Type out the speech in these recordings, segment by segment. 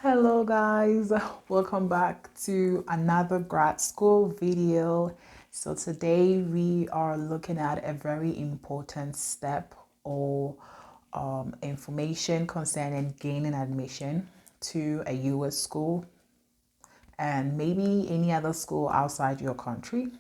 Hello guys, welcome back to another grad school video. So today we are looking at a very important step or information concerning gaining admission to a US school and maybe any other school outside your country.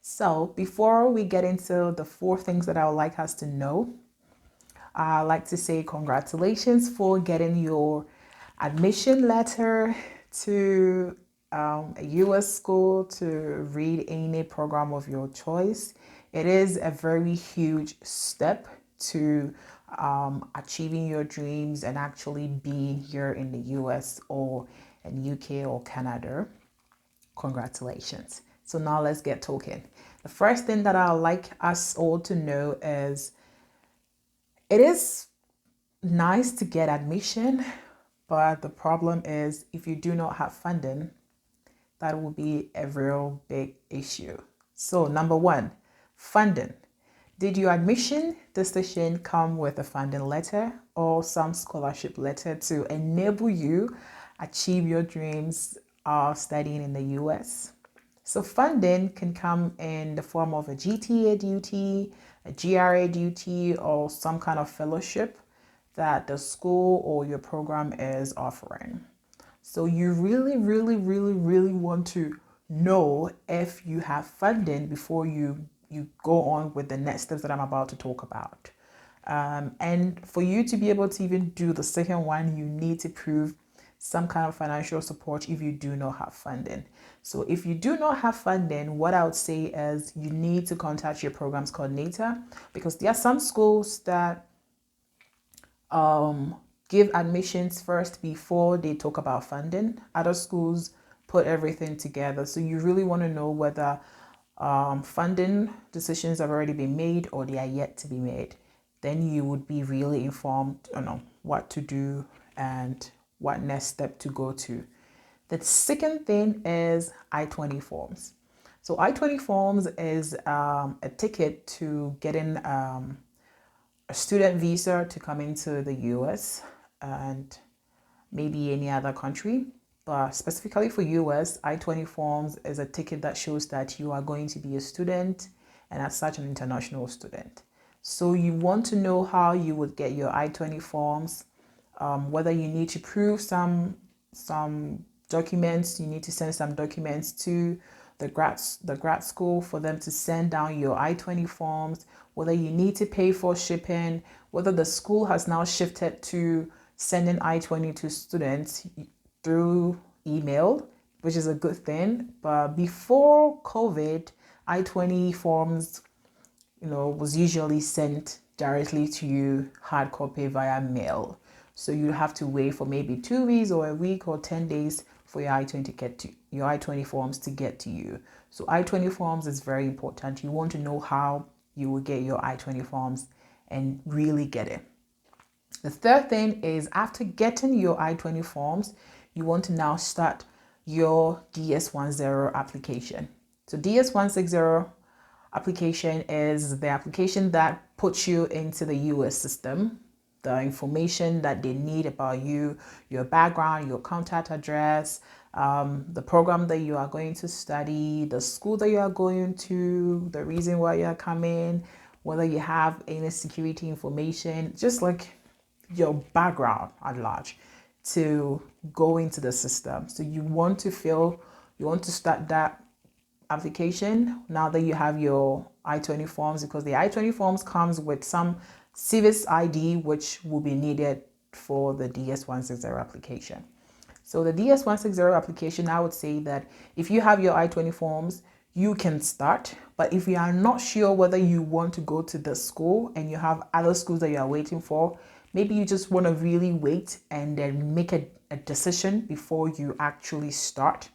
So before we get into the 4 things that I would like us to know, I'd like to say congratulations for getting your admission letter to a US school to read any program of your choice. It is a very huge step to achieving your dreams and actually being here in the US or in UK or Canada. Congratulations. So now let's get talking. The first thing that I'd like us all to know is it is nice to get admission, but the problem is if you do not have funding, that will be a real big issue. So number one, funding. Did your admission decision come with a funding letter or some scholarship letter to enable you achieve your dreams of studying in the US? So funding can come in the form of a GTA duty, a GRA duty, or some kind of fellowship that the school or your program is offering. So you really want to know if you have funding before you go on with the next steps that I'm about to talk about. And for you to be able to even do the second one, you need to prove some kind of financial support if you do not have funding. So if you do not have funding, what I would say is you need to contact your programs coordinator, because there are some schools that give admissions first before they talk about funding. Other schools put everything together. So you really want to know whether funding decisions have already been made or they are yet to be made. Then you would be really informed on what to do and what next step to go to. The second thing is I-20 forms. So I-20 forms is a ticket to getting a student visa to come into the US and maybe any other country. But specifically for US, I-20 forms is a ticket that shows that you are going to be a student and as such an international student. So you want to know how you would get your I-20 forms, whether you need to prove some documents, you need to send some documents to the grad school for them to send down your I-20 forms, whether you need to pay for shipping, whether the school has now shifted to sending I-20 to students through email, which is a good thing. But before COVID, I-20 forms, was usually sent directly to you hard copy via mail. So you have to wait for maybe 2 weeks or a week or 10 days for your I-20 forms to get to you. So I-20 forms is very important. You want to know how you will get your I-20 forms and really get it. The third thing is after getting your I-20 forms, you want to now start your DS-10 application. So DS-160 application is the application that puts you into the US system. The information that they need about you, your background, your contact address, the program that you are going to study, the school that you are going to, the reason why you are coming, whether you have any security information, just like your background at large to go into the system. So you want to start that application now that you have your I-20 forms, because the I-20 forms comes with some civics ID, which will be needed for the DS-160 application. So the DS-160 application, I would say that if you have your I-20 forms, you can start. But if you are not sure whether you want to go to the school and you have other schools that you are waiting for, maybe you just want to really wait and then make a decision before you actually start.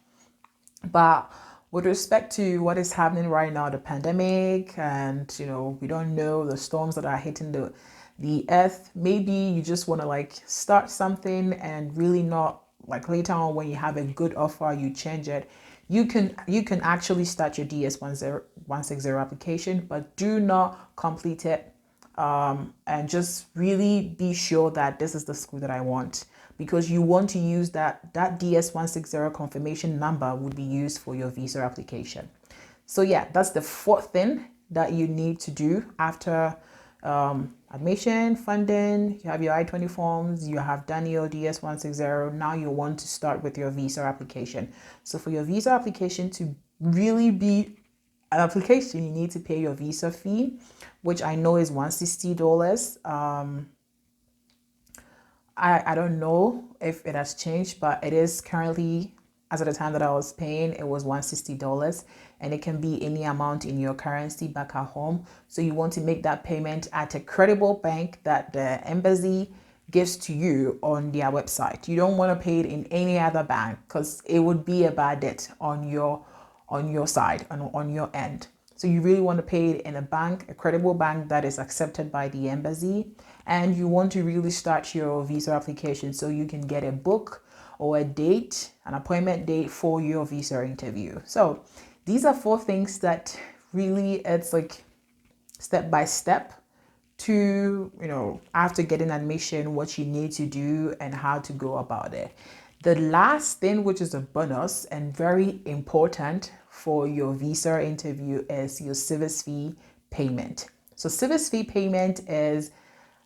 But with respect to what is happening right now, the pandemic, and we don't know the storms that are hitting the earth, maybe you just want to start something and really not later on when you have a good offer, you change it. you can actually start your DS160 application, but do not complete it. And just really be sure that this is the school that I want, because you want to use that DS160 confirmation number would be used for your visa application. So yeah, that's the fourth thing that you need to do after admission, funding. You have your I-20 forms, you have done your DS160. Now you want to start with your visa application. So for your visa application to really be an application, you need to pay your visa fee, which I know is $160. I don't know if it has changed, but it is currently, as at the time that I was paying, it was $160, and it can be any amount in your currency back at home. So you want to make that payment at a credible bank that the embassy gives to you on their website. You don't want to pay it in any other bank, because it would be a bad debt on your side, on your end. So you really want to pay it in a bank, a credible bank that is accepted by the embassy. And you want to really start your visa application so you can get a book or a date, an appointment date for your visa interview. So these are 4 things that really, it's like step by step to, after getting admission, what you need to do and how to go about it. The last thing, which is a bonus and very important for your visa interview, is your service fee payment. So service fee payment is,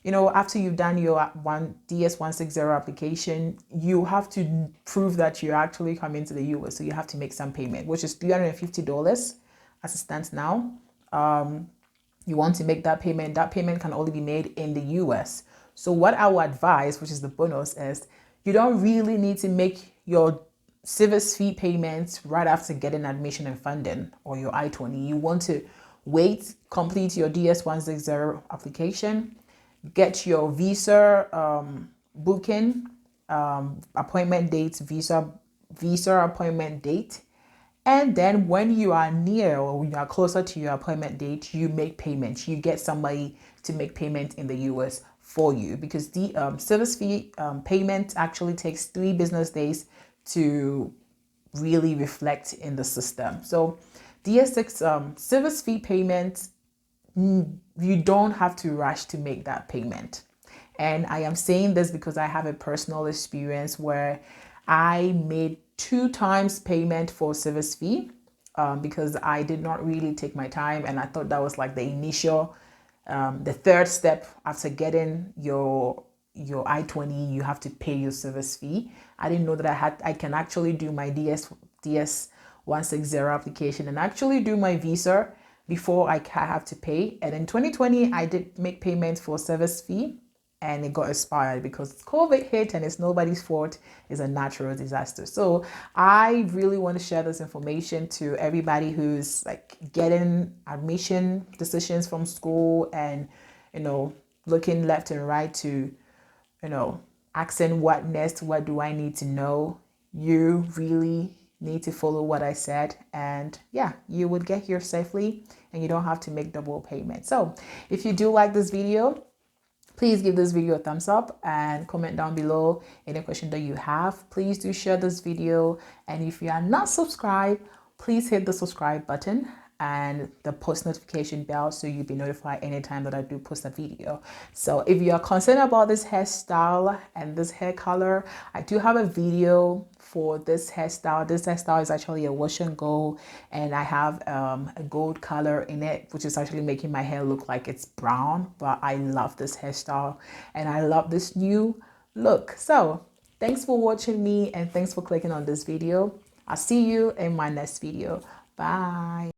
after you've done your DS160 application, you have to prove that you're actually coming to the US. So you have to make some payment, which is $350 as it stands now. You want to make that payment. That payment can only be made in the US. So what I would advise, which is the bonus, is you don't really need to make your service fee payments right after getting admission and funding or your I-20. You want to wait, complete your DS160 application, get your visa booking, appointment dates, visa appointment date. And then when you are near or when you are closer to your appointment date, you make payments. You get somebody to make payment in the US for you, because the service fee payment actually takes 3 business days to really reflect in the system. So DS6 service fee payment, you don't have to rush to make that payment. And I am saying this because I have a personal experience where I made 2 times payment for service fee because I did not really take my time, and I thought that was like the initial, the third step after getting your I-20, you have to pay your service fee. I didn't know that I can actually do my DS160 application and actually do my visa before I have to pay. And in 2020, I did make payments for service fee, and it got expired because COVID hit, and it's nobody's fault. It's a natural disaster. So I really want to share this information to everybody who's like getting admission decisions from school and, looking left and right to, asking what next, what do I need to know. You really need to follow what I said, and yeah, you would get here safely and you don't have to make double payment. So if you do like this video, please give this video a thumbs up and comment down below any question that you have. Please do share this video, and if you are not subscribed, please hit the subscribe button and the post notification bell so you'll be notified anytime that I do post a video. So if you are concerned about this hairstyle and this hair color, I do have a video for this hairstyle. This hairstyle is actually a wash and go, and I have a gold color in it, which is actually making my hair look like it's brown, but I love this hairstyle and I love this new look. So thanks for watching me, and thanks for clicking on this video. I'll see you in my next video. Bye.